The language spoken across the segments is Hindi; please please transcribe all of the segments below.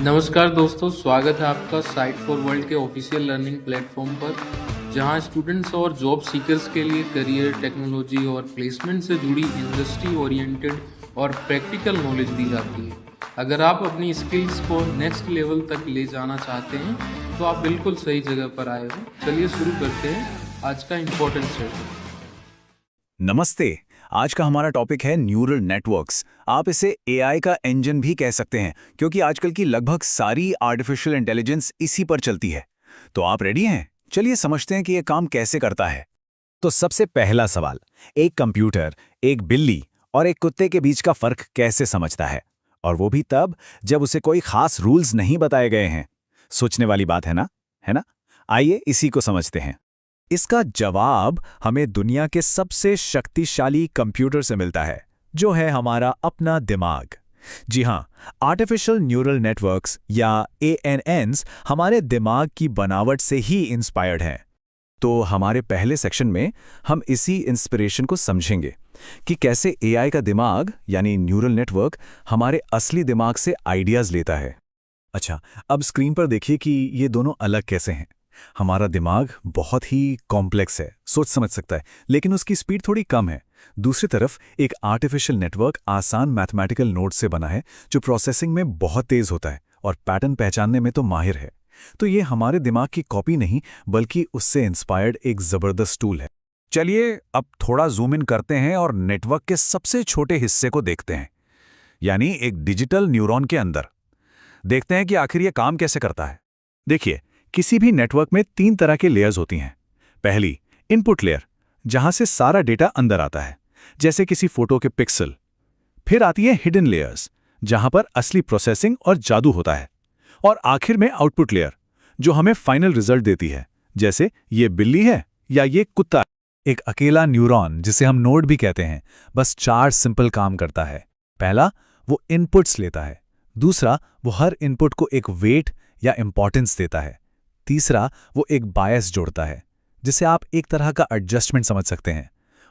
नमस्कार दोस्तों, स्वागत है आपका साइट फॉर वर्ल्ड के ऑफिशियल लर्निंग प्लेटफॉर्म पर, जहां स्टूडेंट्स और जॉब सीकर्स के लिए करियर, टेक्नोलॉजी और प्लेसमेंट से जुड़ी इंडस्ट्री ओरिएंटेड और प्रैक्टिकल नॉलेज दी जाती है। अगर आप अपनी स्किल्स को नेक्स्ट लेवल तक ले जाना चाहते हैं तो आप बिल्कुल सही जगह पर आए हो। चलिए शुरू करते हैं आज का इम्पोर्टेंट सेशन। नमस्ते। आज का हमारा टॉपिक है न्यूरल नेटवर्क्स। आप इसे एआई का इंजन भी कह सकते हैं, क्योंकि आजकल की लगभग सारी आर्टिफिशियल इंटेलिजेंस इसी पर चलती है। तो आप रेडी हैं? चलिए समझते हैं कि यह काम कैसे करता है। तो सबसे पहला सवाल, एक कंप्यूटर, एक बिल्ली और एक कुत्ते के बीच का फर्क कैसे समझता है? और वो भी तब जब उसे कोई खास रूल्स नहीं बताए गए हैं। सोचने वाली बात है ना? आइए इसी को समझते हैं। इसका जवाब हमें दुनिया के सबसे शक्तिशाली कंप्यूटर से मिलता है, जो है हमारा अपना दिमाग। जी हाँ, आर्टिफिशियल न्यूरल नेटवर्क्स या ANNs हमारे दिमाग की बनावट से ही इंस्पायर्ड हैं। तो हमारे पहले सेक्शन में हम इसी इंस्पिरेशन को समझेंगे कि कैसे एआई का दिमाग यानी न्यूरल नेटवर्क हमारे असली दिमाग से आइडियाज लेता है। अच्छा, अब स्क्रीन पर देखिए कि ये दोनों अलग कैसे हैं। हमारा दिमाग बहुत ही कॉम्प्लेक्स है, सोच समझ सकता है, लेकिन उसकी स्पीड थोड़ी कम है। दूसरी तरफ एक आर्टिफिशियल नेटवर्क आसान मैथमेटिकल नोड से बना है, जो प्रोसेसिंग में बहुत तेज होता है और पैटर्न पहचानने में तो माहिर है। तो ये हमारे दिमाग की कॉपी नहीं, बल्कि उससे इंस्पायर्ड एक जबरदस्त टूल है। चलिए अब थोड़ा जूम इन करते हैं और नेटवर्क के सबसे छोटे हिस्से को देखते हैं, यानी एक डिजिटल न्यूरॉन के अंदर। देखते हैं कि आखिर ये काम कैसे करता है। देखिए, किसी भी नेटवर्क में 3 तरह के लेयर्स होती हैं। पहली, इनपुट लेयर, जहां से सारा डेटा अंदर आता है, जैसे किसी फोटो के पिक्सल। फिर आती है हिडन लेयर्स, जहां पर असली प्रोसेसिंग और जादू होता है। और आखिर में आउटपुट लेयर, जो हमें फाइनल रिजल्ट देती है, जैसे ये बिल्ली है या ये कुत्ता है। एक अकेला न्यूरॉन, जिसे हम नोड भी कहते हैं, बस 4 सिंपल काम करता है। पहला, वो इनपुट्स लेता है। दूसरा, वो हर इनपुट को एक वेट या इंपॉर्टेंस देता है। तीसरा, वो एक बायस जोड़ता है, जिसे आप एक तरह का एडजस्टमेंट समझ सकते हैं।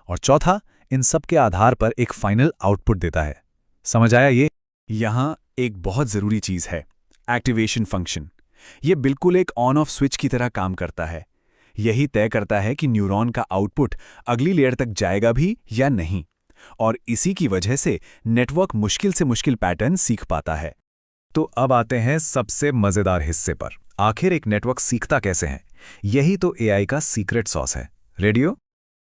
और चौथा, इन सब के आधार पर एक फाइनल आउटपुट देता है। समझ आया ये? यहाँ एक बहुत ज़रूरी चीज़ है, एक्टिवेशन फंक्शन। ये बिल्कुल एक ऑन ऑफ स्विच की तरह काम करता है। यही तय करता है कि न्यूरॉन का आउटपुट अगली लेयर तक जाएगा भी या नहीं। और इसी की वजह से नेटवर्क मुश्किल से मुश्किल पैटर्न सीख पाता है। तो अब आते हैं सबसे मज़ेदार हिस्से पर। आखिर एक नेटवर्क सीखता कैसे है? यही तो एआई का सीक्रेट सॉस है। रेडियो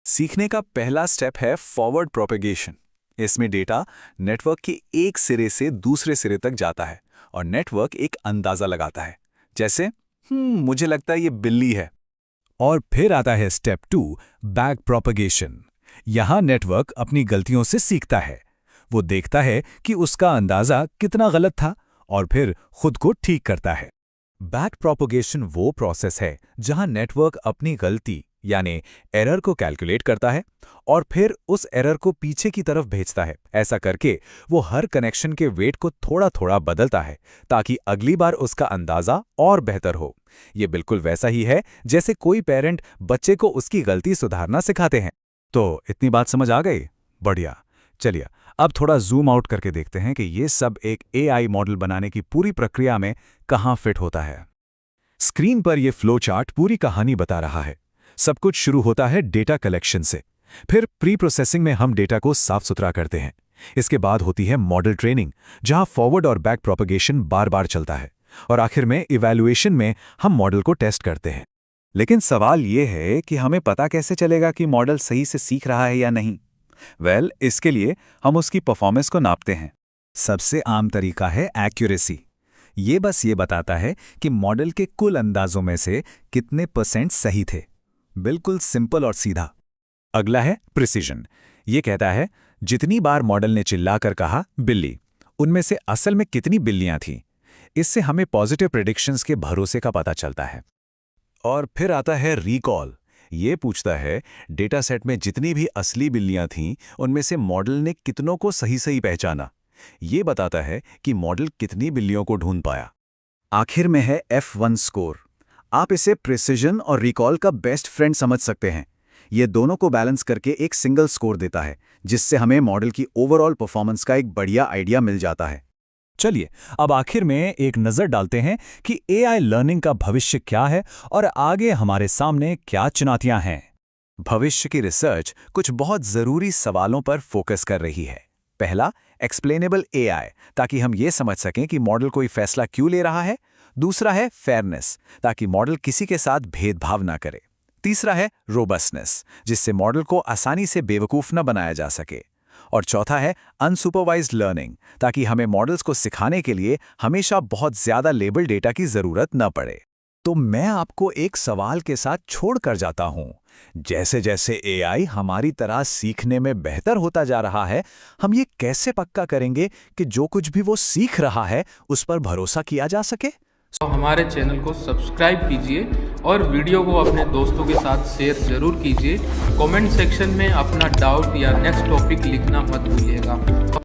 सीखने का पहला स्टेप है फॉरवर्ड प्रोपेगेशन। इसमें डेटा नेटवर्क के एक सिरे से दूसरे सिरे तक जाता है और नेटवर्क एक अंदाजा लगाता है, जैसे मुझे लगता है ये बिल्ली है। और फिर आता है स्टेप 2, बैक प्रोपेगेशन। यहां नेटवर्क अपनी गलतियों से सीखता है। वो देखता है कि उसका अंदाजा कितना गलत था और फिर खुद को ठीक करता है। बैक प्रोपेगेशन वो प्रोसेस है जहां नेटवर्क अपनी गलती यानी एरर को कैलकुलेट करता है और फिर उस एरर को पीछे की तरफ भेजता है। ऐसा करके वो हर कनेक्शन के वेट को थोड़ा थोड़ा बदलता है, ताकि अगली बार उसका अंदाजा और बेहतर हो। ये बिल्कुल वैसा ही है जैसे कोई पेरेंट बच्चे को उसकी गलती सुधारना सिखाते हैं। तो इतनी बात समझ आ गई? बढ़िया। चलिए अब थोड़ा जूम आउट करके देखते हैं कि ये सब एक एआई मॉडल बनाने की पूरी प्रक्रिया में कहाँ फिट होता है। स्क्रीन पर ये फ्लो चार्ट पूरी कहानी बता रहा है। सब कुछ शुरू होता है डेटा कलेक्शन से। फिर प्री प्रोसेसिंग में हम डेटा को साफ सुथरा करते हैं। इसके बाद होती है मॉडल ट्रेनिंग, जहां फॉरवर्ड और बैक प्रोपेगेशन बार बार चलता है। और आखिर में इवैल्यूएशन में हम मॉडल को टेस्ट करते हैं। लेकिन सवाल ये है कि हमें पता कैसे चलेगा कि मॉडल सही से सीख रहा है या नहीं? इसके लिए हम उसकी परफॉर्मेंस को नापते हैं। सबसे आम तरीका है एक्यूरेसी। ये बस ये बताता है कि मॉडल के कुल अंदाजों में से कितने % सही थे। बिल्कुल सिंपल और सीधा। अगला है प्रिसीजन। ये कहता है जितनी बार मॉडल ने चिल्लाकर कहा बिल्ली, उनमें से असल में कितनी बिल्लियां थीं। इससे हमें पॉजिटिव प्रेडिक्शंस के भरोसे का पता चलता है। और फिर आता है रिकॉल। ये पूछता है डेटा सेट में जितनी भी असली बिल्लियां थीं, उनमें से मॉडल ने कितनों को सही सही पहचाना। ये बताता है कि मॉडल कितनी बिल्लियों को ढूंढ पाया। आखिर में है F1 स्कोर। आप इसे प्रिसिजन और रिकॉल का बेस्ट फ्रेंड समझ सकते हैं। ये दोनों को बैलेंस करके एक सिंगल स्कोर देता है, जिससे हमें मॉडल की ओवरऑल परफॉर्मेंस का एक बढ़िया आइडिया मिल जाता है। चलिए अब आखिर में एक नज़र डालते हैं कि एआई लर्निंग का भविष्य क्या है और आगे हमारे सामने क्या चुनौतियां हैं। भविष्य की रिसर्च कुछ बहुत ज़रूरी सवालों पर फोकस कर रही है। पहला, एक्सप्लेनेबल एआई, ताकि हम ये समझ सकें कि मॉडल कोई फैसला क्यों ले रहा है। दूसरा है फेयरनेस, ताकि मॉडल किसी के साथ भेदभाव ना करे। तीसरा है रोबस्टनेस, जिससे मॉडल को आसानी से बेवकूफ़ न बनाया जा सके। और चौथा है अनसुपरवाइज्ड लर्निंग, ताकि हमें मॉडल्स को सिखाने के लिए हमेशा बहुत ज़्यादा लेबल डेटा की ज़रूरत न पड़े। तो मैं आपको एक सवाल के साथ छोड़ कर जाता हूं। जैसे जैसे एआई हमारी तरह सीखने में बेहतर होता जा रहा है, हम ये कैसे पक्का करेंगे कि जो कुछ भी वो सीख रहा है उस पर भरोसा किया जा सके? तो हमारे चैनल को सब्सक्राइब कीजिए और वीडियो को अपने दोस्तों के साथ शेयर जरूर कीजिए। कमेंट सेक्शन में अपना डाउट या नेक्स्ट टॉपिक लिखना मत भूलिएगा।